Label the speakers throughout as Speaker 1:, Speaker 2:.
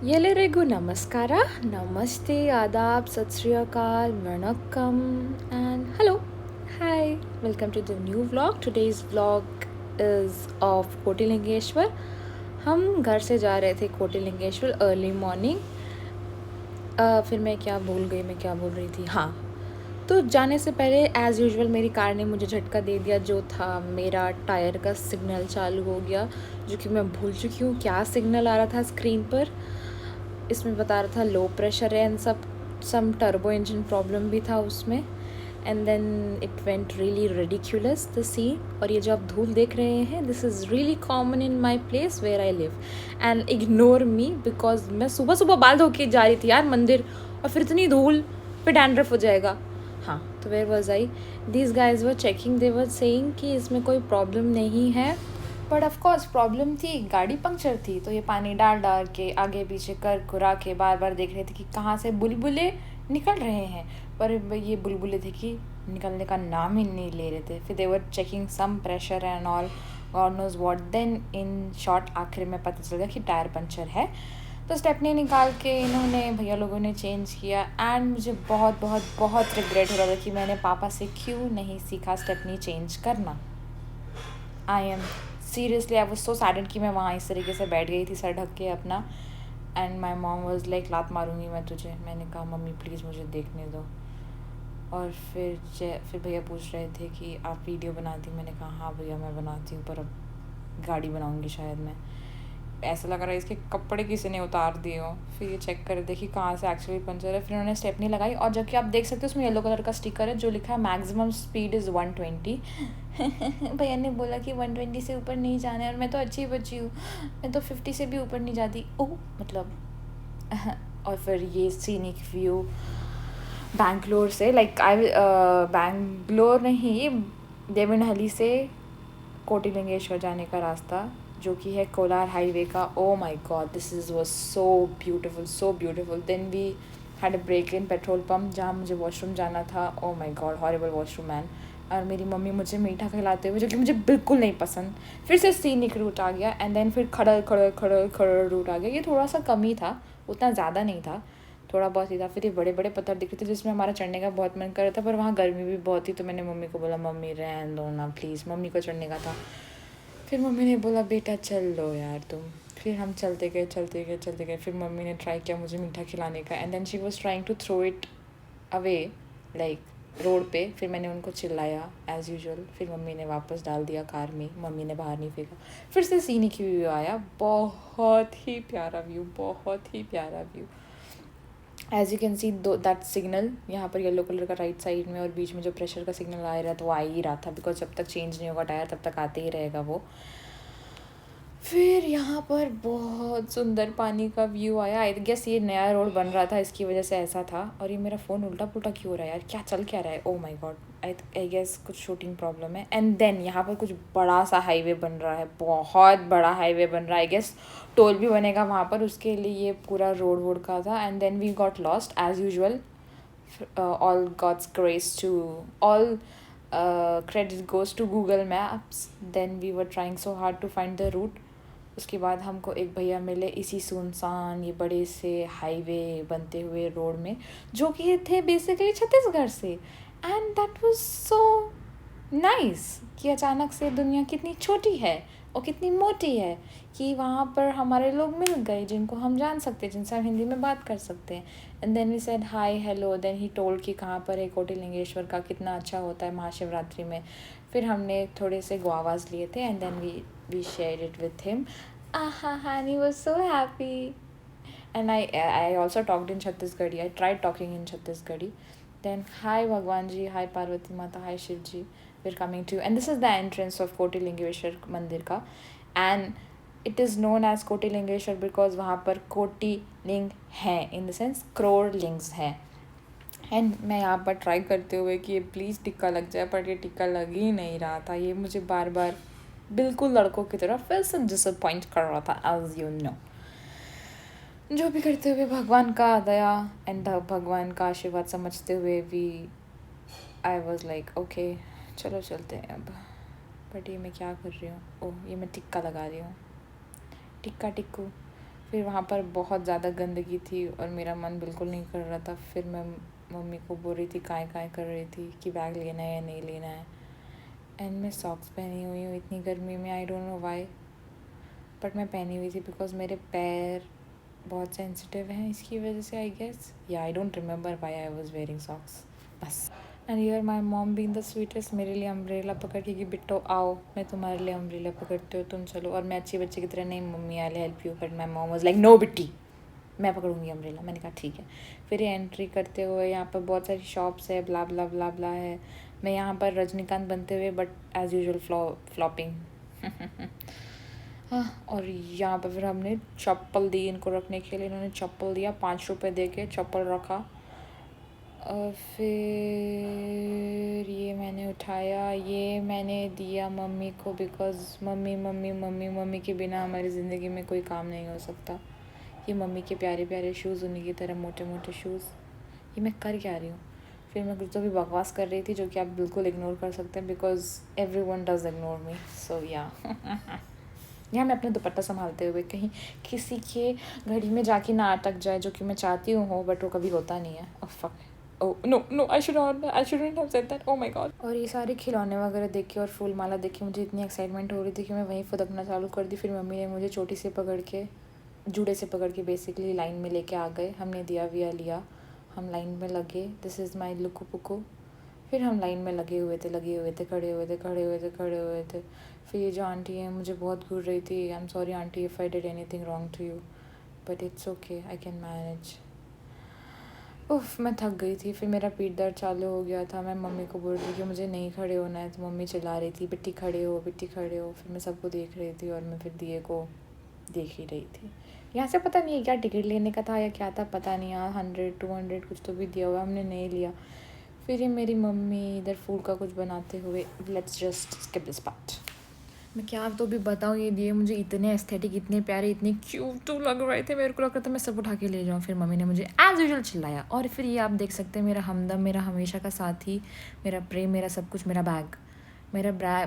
Speaker 1: ಎಲ್ಲರಿಗೂ ನಮಸ್ಕಾರ, ನಮಸ್ತೆ, ಆದಾಬ್, ಸತ್ Shri Akal, ವಣಕ್ಕಂ, and hello. Hi, welcome to the new vlog. Today's vlog is of Kotilingeshwara. हम घर से जा रहे थे कोटिलिंगेश्वर अर्ली मॉर्निंग. फिर मैं क्या बोल रही थी, हाँ. तो जाने से पहले एज़ यूजुअल मेरी कार ने मुझे झटका दे दिया, जो था मेरा टायर का सिग्नल चालू हो गया, जो कि मैं भूल चुकी हूँ क्या सिग्नल आ रहा था स्क्रीन पर. इसमें बता रहा था लो प्रेशर है and some turbo engine problem भी था उसमें. And then it went really ridiculous the scene. और ये जो आप धूल देख रहे हैं, this is really common in my place where I live. And ignore me because मैं सुबह सुबह बाल धो के जा रही थी यार मंदिर, और फिर इतनी धूल, फिर डैंड्रफ हो जाएगा. हाँ, तो where was I. These guys were checking, they were saying कि इसमें कोई प्रॉब्लम नहीं है. बट ऑफकोर्स प्रॉब्लम थी, गाड़ी पंक्चर थी. तो ये पानी डाल डाल के आगे पीछे कर घुरा के बार बार देख रहे थे कि कहाँ से बुलबुले निकल रहे हैं. पर ये बुलबुले थे कि निकलने का नाम ही नहीं ले रहे थे. फिर they were checking some pressure and all, God knows what. Then in short आखिर में पता चल गया कि टायर पंचर है. तो स्टेपनी निकाल के इन्होंने भैया लोगों ने चेंज किया. एंड मुझे बहुत बहुत बहुत रिग्रेट हो रहा था कि मैंने पापा से क्यों नहीं सीखा स्टेपनी चेंज करना. I am seriously, I was so shaded कि मैं वहाँ इस तरीके से बैठ गई थी सर ढक के अपना. And my mom was like, लात मारूंगी मैं तुझे. मैंने कहा मम्मी प्लीज़ मुझे देखने दो. और फिर भैया पूछ रहे थे कि आप वीडियो बनाती. मैंने कहा हाँ भैया मैं बनाती हूँ, पर अब गाड़ी बनाऊँगी शायद मैं. ऐसा लग रहा है इसके कपड़े किसी ने उतार दिए हो. फिर ये चेक कर देखिए कहाँ से एक्चुअली पंचर है. फिर उन्होंने स्टेपनी लगाई, और जबकि आप देख सकते हो उसमें येलो कलर का स्टिकर है जो लिखा है मैक्सिमम स्पीड इज़ 120. भैया ने बोला कि 120 से ऊपर नहीं जाना है, और मैं तो अच्छी बच्ची हूँ, मैं तो 50 से भी ऊपर नहीं जाती. ओह मतलब. और फिर ये सीनिक व्यू बैंगलोर से, लाइक बैंगलोर नहीं, देवनहली से कोटिलिंगेश्वर जाने का रास्ता, जो कि है कोलार हाईवे का. Oh my God, this is was so beautiful, so beautiful. Then we had a break in petrol pump जहाँ मुझे वॉशरूम जाना था. Oh my God, horrible washroom man. और मेरी मम्मी मुझे मीठा खिलाते हुए, जो कि मुझे बिल्कुल नहीं पसंद. फिर से सीनिक रूट आ गया. एंड देन फिर खड़र रूट आ गया. ये थोड़ा सा कम ही था, उतना ज़्यादा नहीं था, थोड़ा बहुत ही था. फिर ये बड़े बड़े पत्थर दिख रहे थे जिसमें हमारा चढ़ने का बहुत मन कर रहा था, पर वहाँ गर्मी भी बहुत थी. तो मैंने मम्मी को बोला मम्मी रहने दो ना प्लीज़, मम्मी को चढ़ने का था. फिर मम्मी ने बोला बेटा चल लो यार तुम. फिर हम चलते गए. फिर मम्मी ने ट्राई किया मुझे मीठा खिलाने का. And then she was trying to throw it away like road पे. फिर मैंने उनको चिल्लाया एज़ यूजुअल. फिर मम्मी ने वापस डाल दिया कार में, मम्मी ने बाहर नहीं फेंका. फिर से सीनिक व्यू आया, बहुत ही प्यारा व्यू, बहुत ही प्यारा view. As you can see that signal यहाँ पर येलो कलर का राइट साइड में, और बीच में जो प्रेशर का सिग्नल आ रहा था वो आ ही रहा था, बिकॉज जब तक चेंज नहीं होगा टायर तब तक आते ही रहेगा वो. फिर यहाँ पर बहुत सुंदर पानी का व्यू आया. आई गेस ये नया रोड बन रहा था, इसकी वजह से ऐसा था. और ये मेरा फ़ोन उल्टा पुल्टा क्यों हो रहा है यार, क्या चल क्या रहा है. Oh my God, I guess कुछ शूटिंग प्रॉब्लम है. एंड देन यहाँ पर कुछ बड़ा सा हाईवे बन रहा है, बहुत बड़ा हाईवे बन रहा है. आई गेस टोल भी बनेगा वहाँ पर, उसके लिए ये पूरा रोड वोड का था. And then we got lost as usual. all God's grace to all credit goes to Google Maps. Then we were trying so hard to find the route. उसके बाद हमको एक भैया मिले इसी सुनसान ये बड़े से हाईवे बनते हुए रोड में, जो कि ये थे बेसिकली छत्तीसगढ़ से. And that was so nice कि अचानक से दुनिया कितनी छोटी है और कितनी मोटी है, कि वहाँ पर हमारे लोग मिल गए जिनको हम जान सकते हैं, जिनसे हम हिंदी में बात कर सकते हैं. And then we said hi hello. Then he told कि कहाँ पर है कोटिलिंगेश्वर का, कितना अच्छा होता है महाशिवरात्रि में. फिर हमने थोड़े से गुआवाज लिए थे. And then we shared it with him. And he was so happy. And I also talked in Chhattisgarhi. I tried talking in Chhattisgarhi. Then hi Bhagwan ji, hi Parvati Mata, hi Shiv ji, we're coming to you. And this is the entrance of Kotilingeshwar मंदिर का. And it is known as Kotilingeshwar because वहाँ पर कोटि लिंग हैं, in the sense crore लिंग्स हैं. And मैं यहाँ पर ट्राई करते हुए कि ये प्लीज़ टिक्का लग जाए, पर ये टिक्का लग ही नहीं रहा था. ये मुझे बार बार बिल्कुल लड़कों की तरह फिर से डिसअपॉइंट कर रहा था, एज यू नो. जो भी करते हुए भगवान का दया एंड भगवान का आशीर्वाद समझते हुए आई वॉज लाइक ओके चलो चलते हैं अब. बट ये मैं क्या कर रही हूँ, ओह ये मैं टिक्का लगा रही हूँ, टिक्का टिक्कू. फिर वहाँ पर बहुत ज़्यादा गंदगी थी और मेरा मन बिल्कुल नहीं कर रहा था। फिर मैं मम्मी को बोल रही थी, काय कर रही थी कि बैग लेना है या नहीं लेना है। एंड मैं सॉक्स पहनी हुई हूँ इतनी गर्मी में, I don't know why, but मैं पहनी हुई थी बिकॉज मेरे पैर बहुत सेंसिटिव हैं इसकी वजह से, I guess, yeah I don't remember why I was wearing socks, बस। And here my mom being the sweetest, मेरे लिए अम्ब्रेला पकड़ के कि बिट्टो आओ, मैं तुम्हारे लिए अम्ब्रेला पकड़ती हूँ, तुम चलो। और मैं अच्छी बच्चे की तरह, नहीं mummy I will help you, but my mom was like no Bitti, मैं पकड़ूंगी अम्ब्रेला। मैंने कहा ठीक है। फिर ये एंट्री करते हुए यहाँ पर बहुत सारी शॉप्स है, ब्ला ब्ला ब्ला ब्ला है। मैं यहाँ पर रजनीकांत बनते हुए, बट एज यूजल फ्लॉपिंग। हाँ, और यहाँ पर फिर हमने चप्पल दी इनको रखने के लिए, इन्होंने चप्पल दिया, 5 रुपये दे के चप्पल रखा। और फिर ये मैंने उठाया, ये मैंने दिया मम्मी को, because mummy mummy mummy mummy के बिना हमारी ज़िंदगी में कोई काम नहीं हो सकता। ये मम्मी के प्यारे प्यारे शूज़, उन्हीं की तरह मोटे मोटे शूज़। ये मैं कर क्या रही हूँ? फिर मैं कुछ तो भी बकवास कर रही थी जो कि आप बिल्कुल इग्नोर कर सकते हैं, because everyone does ignore me, so yeah. यहाँ मैं अपने दुपट्टा संभालते हुए कहीं किसी के घड़ी में जाके ना अटक जाए, जो कि मैं चाहती हूँ हो, बट वो कभी होता नहीं है। Oh fuck, oh no, I shouldn't have said that, oh my God. और ये सारे खिलौने वगैरह देख के और फूल माला देख के मुझे इतनी एक्साइटमेंट हो रही थी कि मैं वहीं फुदकना चालू कर दी। फिर मम्मी ने मुझे चोटी से पकड़ के, जूड़े से पकड़ के बेसिकली लाइन में लेके आ गए। हमने दिया विया लिया, हम लाइन में लगे, दिस इज़ माई लुकु पुकु। फिर हम लाइन में लगे हुए थे, खड़े हुए थे। फिर ये जो आंटी है मुझे बहुत घूर रही थी, I am sorry aunty if I did anything wrong to you, but it's okay, I can manage. उफ, मैं थक गई थी। फिर मेरा पीठ दर्द चालू हो गया था। मैं मम्मी को बोल रही कि मुझे नहीं खड़े होना है, तो मम्मी चिल्ला रही थी बिट्टी खड़े हो, बिट्टी खड़े हो। फिर मैं सबको देख रही थी और मैं फिर दिए को देख ही रही थी। यहाँ से पता नहीं है क्या टिकट लेने का था या क्या था, पता नहीं। यार 100-200 कुछ तो भी दिया हुआ, हमने नहीं लिया। फिर ये मेरी मम्मी इधर फूड का कुछ बनाते हुए, let's just skip this part. मैं क्या तो भी बताऊँ, ये दिए मुझे इतने एस्थेटिक, इतने प्यारे, इतने क्यूट तो लग रहे थे, मेरे को लग रहा था मैं सब उठा के ले जाऊँ। फिर मम्मी ने मुझे एज यूजुअल चिल्लाया। और फिर ये आप देख सकते हैं, मेरा हमदम, मेरा हमेशा का साथी, मेरा प्रेम, मेरा सब कुछ, मेरा bag,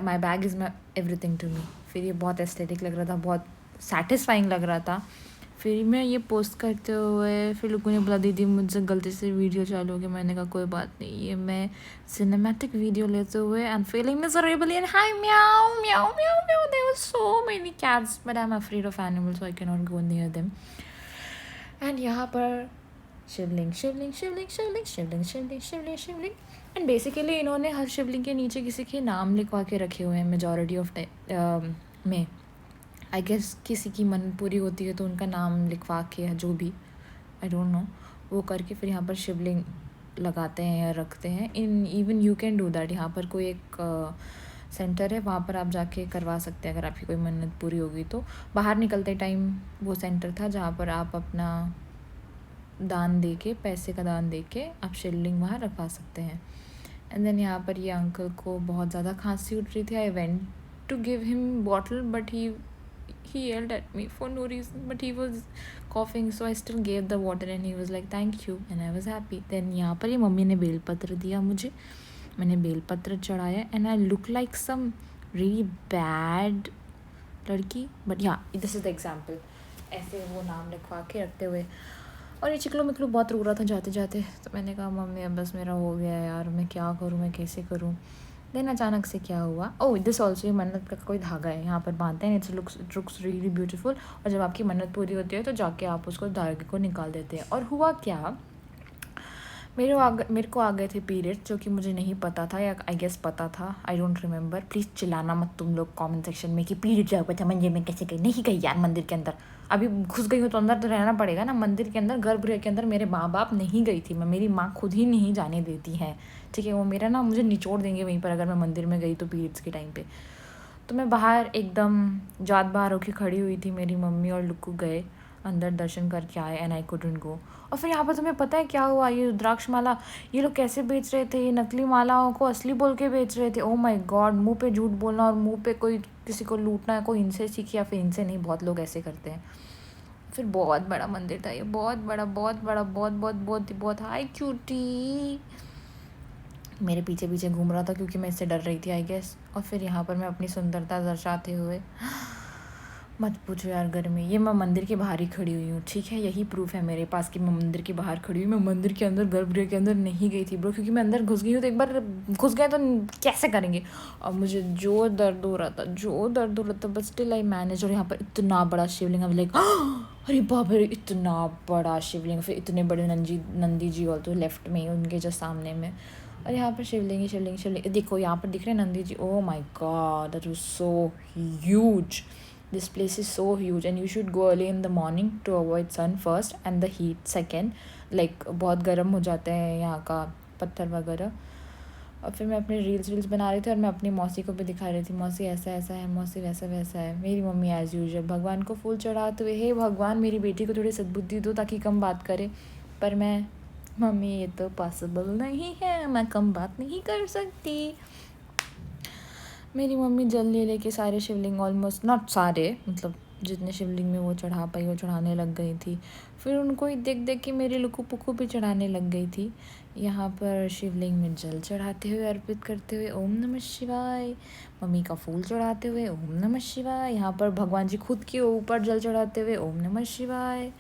Speaker 1: my bag is my everything to me. फिर ये बहुत एस्थेटिक लग रहा था, बहुत सेटिस्फाइंग लग रहा था। फिर मैं ये पोस्ट करते हुए, फिर लोगों ने बोला दीदी मुझसे गलती से वीडियो चालू हो गया। मैंने कहा कोई बात नहीं, ये मैं सिनेमैटिक वीडियो लेते हुए and feeling miserably and hi meow meow meow meow, there were so many cats but I am afraid of animals, so I can not go near them. And यहाँ पर शिवलिंग शिवलिंग शिवलिंग शिवलिंग शिवलिंग शिवलिंग शिवलिंग शिवलिंग, एंड बेसिकली इन्होंने हर शिवलिंग के नीचे किसी के नाम लिखवा के रखे हुए हैं मेजॉरिटी ऑफ में। आई गेस किसी की मन्नत पूरी होती है तो उनका नाम लिखवा के, जो भी, आई डोंट नो, वो करके फिर यहाँ पर शिवलिंग लगाते हैं या रखते हैं। Even you can do that. यहाँ पर कोई एक सेंटर है, वहाँ पर आप जाके करवा सकते हैं अगर आपकी कोई मन्नत पूरी होगी तो। बाहर निकलते टाइम वो सेंटर था जहाँ पर आप अपना दान दे के, पैसे का दान दे के आप शिवलिंग वहाँ रखवा सकते हैं। एंड देन यहाँ पर ये अंकल को बहुत ज़्यादा खांसी उठ रही थी। I went to give him bottle but he yelled at me for no reason, but he was coughing, so I still gave the water and he was like thank you and I was happy. Then यहाँ पर ये mummy ने बेलपत्र दिया मुझे, मैंने बेलपत्र चढ़ाया and I look like some really bad लड़की, but yeah, this is the example, ऐसे वो नाम लिखवा के रखते हुए। और ये चिकलो मिकलो बहुत रो रहा था जाते जाते, तो मैंने कहा मम्मी अब बस मेरा हो गया यार, मैं क्या करूँ, मैं कैसे करूँ। देन अचानक से क्या हुआ, ओह दिस ऑल्सो, ये मन्नत का कोई धागा है, यहाँ पर बांधते हैं, इट लुक्स रियली ब्यूटीफुल। और जब आपकी मन्नत पूरी होती है तो जाके आप उसको धागे को निकाल देते हैं। और हुआ क्या, मेरे को आ गए थे पीरियड, जो कि मुझे नहीं पता था, या आई गेस पता था, आई डोंट रिमेंबर। प्लीज़ चिल्लाना मत तुम लोग कमेंट सेक्शन में कि पीरियड जा हुआ था मंदिर में, कैसे गई, नहीं गई यार मंदिर के अंदर, अभी घुस गई हूँ तो अंदर तो रहना पड़ेगा ना। मंदिर के अंदर, गर्भगृह के अंदर मेरे माँ बाप नहीं गई थी मैं, मेरी माँ खुद ही नहीं जाने देती हैं, ठीक है। वो मेरा ना, मुझे निचोड़ देंगे वहीं पर अगर मैं मंदिर में गई तो पीरियड्स के टाइम पे। तो मैं बाहर एकदम जात बाहर होके खड़ी हुई थी, मेरी मम्मी और लुक्कू गए अंदर, दर्शन करके आए एंड आई कुडंट गो। और फिर यहाँ पर तुम्हें पता है क्या हुआ, ये रुद्राक्ष माला ये लोग कैसे बेच रहे थे, ये नकली मालाओं को असली बोल के बेच रहे थे। ओह माय गॉड, मुंह पे झूठ बोलना और मुंह पे कोई किसी को लूटना है, कोई इनसे सीखी या फिर इनसे नहीं, बहुत लोग ऐसे करते हैं। फिर बहुत बड़ा मंदिर था ये, बहुत बड़ा, बहुत बड़ा, बहुत बहुत बहुत बहुत हाई क्यूटी मेरे पीछे पीछे घूम रहा था क्योंकि मैं इससे डर रही थी आई गेस। और फिर यहाँ पर मैं अपनी सुंदरता दर्शाते हुए मत पूछो यार गर्मी। ये मैं मंदिर के बाहर ही खड़ी हुई हूँ, ठीक है, यही प्रूफ है मेरे पास कि मैं मंदिर के बाहर खड़ी हुई। मैं मंदिर के अंदर गर्भगृह के अंदर नहीं गई थी ब्रो, क्योंकि मैं अंदर घुस गई हूँ तो एक बार घुस गए तो कैसे करेंगे। और मुझे जो दर्द हो रहा था, जो दर्द हो रहा था, बट स्टिल आई मैनेज। और यहाँ पर इतना बड़ा शिवलिंग, लाइक अरे बाप रे, इतना बड़ा शिवलिंग, फिर इतने बड़े नंदी जी ऑल्सो लेफ्ट में, उनके जस्ट सामने में। और यहाँ पर शिवलिंग शिवलिंग शिवलिंग, देखो यहाँ पर दिख रहे हैं Nandi ji. Oh my God, that was so huge. This place is so huge and you should go early in the morning to avoid sun first and the heat second. Like बहुत गर्म हो जाते हैं यहाँ का पत्थर वगैरह। और फिर मैं अपने रील्स बना रही थी और मैं अपनी मौसी को भी दिखा रही थी, मौसी ऐसा ऐसा है, मौसी वैसा वैसा है। मेरी मम्मी एज़ यूजुअल भगवान को फूल चढ़ाते हुए, हे भगवान मेरी बेटी को थोड़ी सद्बुद्धि दो ताकि कम बात करे। पर मैं, मम्मी ये तो पॉसिबल नहीं है, मैं कम बात नहीं कर सकती। मेरी मम्मी जल ले लेके सारे शिवलिंग, ऑलमोस्ट नॉट सारे, मतलब जितने शिवलिंग में वो चढ़ा पाई वो चढ़ाने लग गई थी। फिर उनको ही देख देख के मेरी लुकू पुक्कू भी चढ़ाने लग गई थी। यहाँ पर शिवलिंग में जल चढ़ाते हुए, अर्पित करते हुए ओम नमः शिवाय, मम्मी का फूल चढ़ाते हुए ओम नमः शिवाय, यहाँ पर भगवान जी खुद के ऊपर जल चढ़ाते हुए ओम नमः शिवाय।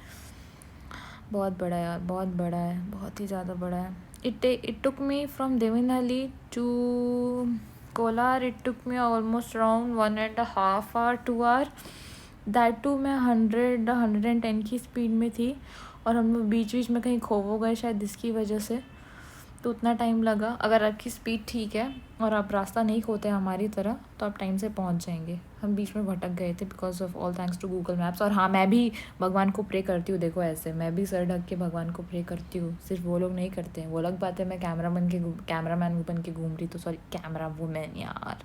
Speaker 1: बहुत बड़ा यार, बहुत बड़ा है, बहुत ही ज़्यादा बड़ा है। It took me from Devanali to Kolar, it took me almost around 1.5 hour 2 hour। That too मैं 110 की स्पीड में थी और हम लोग बीच बीच में कहीं खो हो गए शायद इसकी वजह से, तो उतना टाइम लगा। अगर आपकी स्पीड ठीक है और आप रास्ता नहीं खोते हमारी तरह तो आप टाइम से पहुंच जाएंगे। हम बीच में भटक गए थे because of all thanks to Google Maps. और हाँ, मैं भी भगवान को प्रे करती हूँ, देखो ऐसे मैं भी सर ढक के भगवान को प्रे करती हूँ, सिर्फ वो लोग नहीं करते हैं। वो अलग बात है, मैं कैमरामैन बन के घूम रही, तो सॉरी कैमरा वुमेन यार।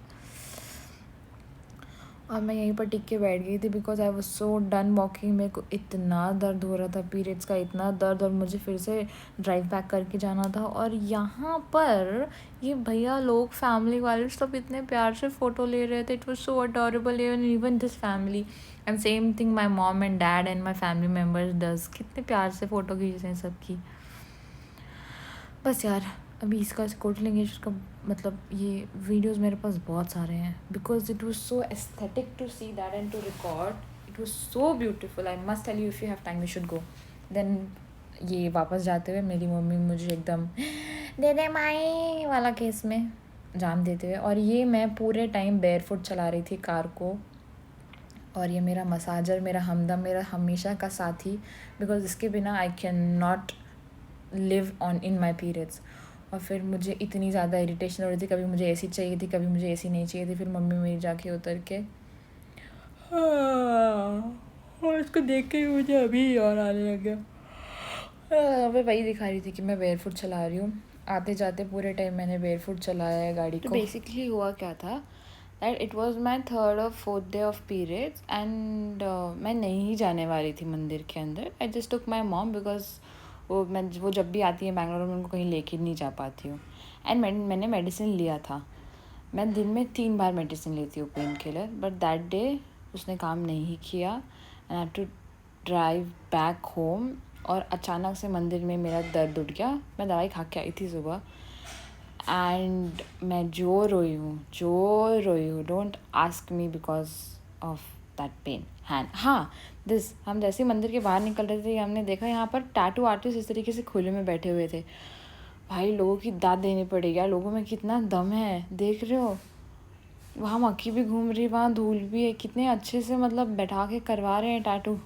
Speaker 1: और मैं यहीं पर टिक के बैठ गई थी because I was so done walking. मेरे को इतना दर्द हो रहा था, पीरियड्स का इतना दर्द, और मुझे फिर से ड्राइव बैक करके जाना था। और यहाँ पर ये भैया लोग, फैमिली वाले सब इतने प्यार से फ़ोटो ले रहे थे। It was so adorable, even this family and same thing my mom and dad and my family members does, कितने प्यार से फ़ोटो खींच रहे हैं सबकी। बस यार, अभी इसका कोटलिंगेश्वर का मतलब ये वीडियोस मेरे पास बहुत सारे हैं because it was so aesthetic to see that and to record. It was so beautiful, I must tell you, if you have time you should go. Then ये वापस जाते हुए मेरी मम्मी मुझे एकदम दे दे माई वाला केस में जान देते हुए, और ये मैं पूरे टाइम बेयरफुट चला रही थी कार को। और ये मेरा मसाजर, मेरा हमदम, मेरा हमेशा का साथी, बिकॉज इसके बिना आई can not live on in my periods. और फिर मुझे इतनी ज़्यादा इरिटेशन हो रही थी, कभी मुझे एसी चाहिए थी, कभी मुझे एसी नहीं चाहिए थी। फिर मम्मी मेरी जाके उतर के और इसको देख के मुझे अभी और आने लग गया। मैं वही दिखा रही थी कि मैं बेयरफुट चला रही हूँ, आते जाते पूरे टाइम मैंने बेयरफुट चलाया है गाड़ी को। बेसिकली हुआ क्या था that it was my 3rd or 4th day of periods and मैं नहीं जाने वाली थी मंदिर के अंदर। I just took my mom because वो जब भी आती है बैंगलोर में उनको कहीं लेके नहीं जा पाती हूँ। एंड मैंने मेडिसिन लिया था, मैं दिन में 3 बार मेडिसिन लेती हूँ painkiller, but that day उसने काम नहीं किया and I have to drive back home. और अचानक से मंदिर में मेरा दर्द उठ गया, मैं दवाई खा के आई थी सुबह एंड मैं जो रोई हूँ, don't ask me because of that pain hand. हाँ, दिस, हम जैसे मंदिर के बाहर निकल रहे थे हमने देखा यहाँ पर टैटू आर्टिस्ट इस तरीके से खुले में बैठे हुए थे। भाई लोगों की दाद देनी पड़ेगी यार, लोगों में कितना दम है, देख रहे हो वहाँ मक्खी भी घूम रही है, वहाँ धूल भी है, कितने अच्छे से मतलब बैठा के करवा रहे हैं टैटू।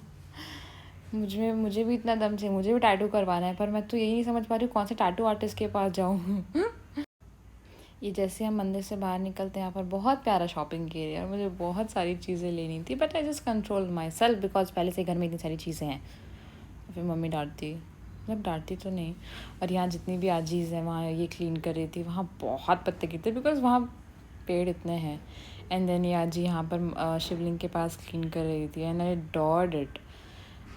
Speaker 1: मुझे भी इतना दम चाहिए, मुझे भी टैटू करवाना है, पर मैं तो यही नहीं समझ पा रही हूँ कौन से टैटू आर्टिस्ट के पास जाऊँ। ये जैसे हम मंदिर से बाहर निकलते हैं, यहाँ पर बहुत प्यारा शॉपिंग एरिया, और मुझे बहुत सारी चीज़ें लेनी थी, but I just control my self because पहले से घर में इतनी सारी चीज़ें हैं। फिर मम्मी डांटती, मतलब डांटती तो नहीं। और यहाँ जितनी भी आजीज़ हैं वहाँ ये क्लीन कर रही थी, वहाँ बहुत पत्ते गिरते बिकॉज वहाँ पेड़ इतने हैं। एंड देन ये आजी यहाँ पर शिवलिंग के पास क्लीन कर रही थी and I did it.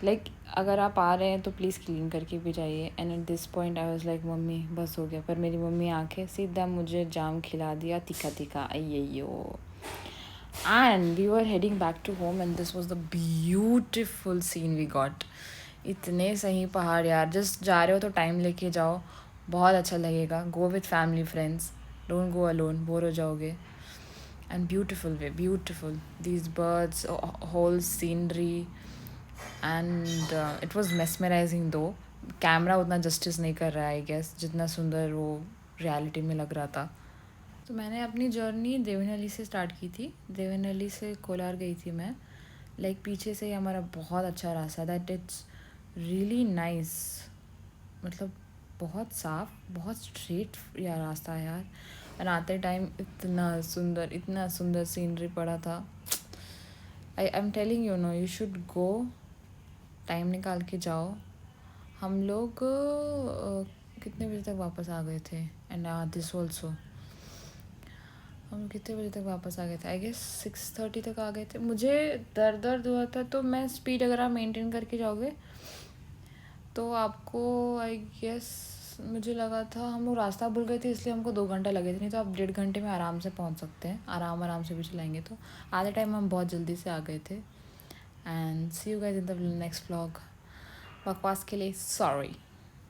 Speaker 1: Like अगर आप आ रहे हैं तो प्लीज़ क्लीन करके भी जाइए। And at this point I was like mummy बस हो गया, पर मेरी मम्मी आके सीधा मुझे जाम खिला दिया, तीखा तीखा अय्यो। And we were heading back to home and this was the beautiful scene we got. इतने सही पहाड़ यार, जस्ट जा रहे हो तो टाइम लेके जाओ, बहुत अच्छा लगेगा। Go with family friends, don't go alone, bore हो जाओगे। and beautiful way, beautiful. These birds, whole scenery, and it was mesmerizing though. Camera उतना जस्टिस नहीं कर रहा है आई गेस जितना सुंदर वो रियलिटी में लग रहा था. तो मैंने अपनी जर्नी देवनहली से स्टार्ट की थी. देवनहली से कोलार गई थी मैं. लाइक पीछे से ही हमारा बहुत अच्छा रास्ता दैट इट्स रियली नाइस. मतलब बहुत साफ, बहुत स्ट्रेट या रास्ता है यार. और आते टाइम इतना सुंदर सीनरी पड़ा था. I am telling you know you should go. Time निकाल के जाओ. हम लोग कितने बजे तक वापस आ गए थे. एंड दिस ऑल्सो हम कितने बजे तक वापस आ गए थे. आई गेस 6:30 तक आ गए थे. मुझे दर्द हुआ था. तो मैं स्पीड अगर आप मेंटेन करके जाओगे तो आपको आई गेस मुझे लगा था हम लोग रास्ता भूल गए थे इसलिए हमको 2 घंटा लगे थे. नहीं तो आप 1.5 घंटे में आराम से पहुंच सकते हैं. आराम से भी चलाएंगे तो. आधे टाइम हम बहुत जल्दी से आ गए थे. And see you guys in the next vlog. बकवास के लिए सॉरी.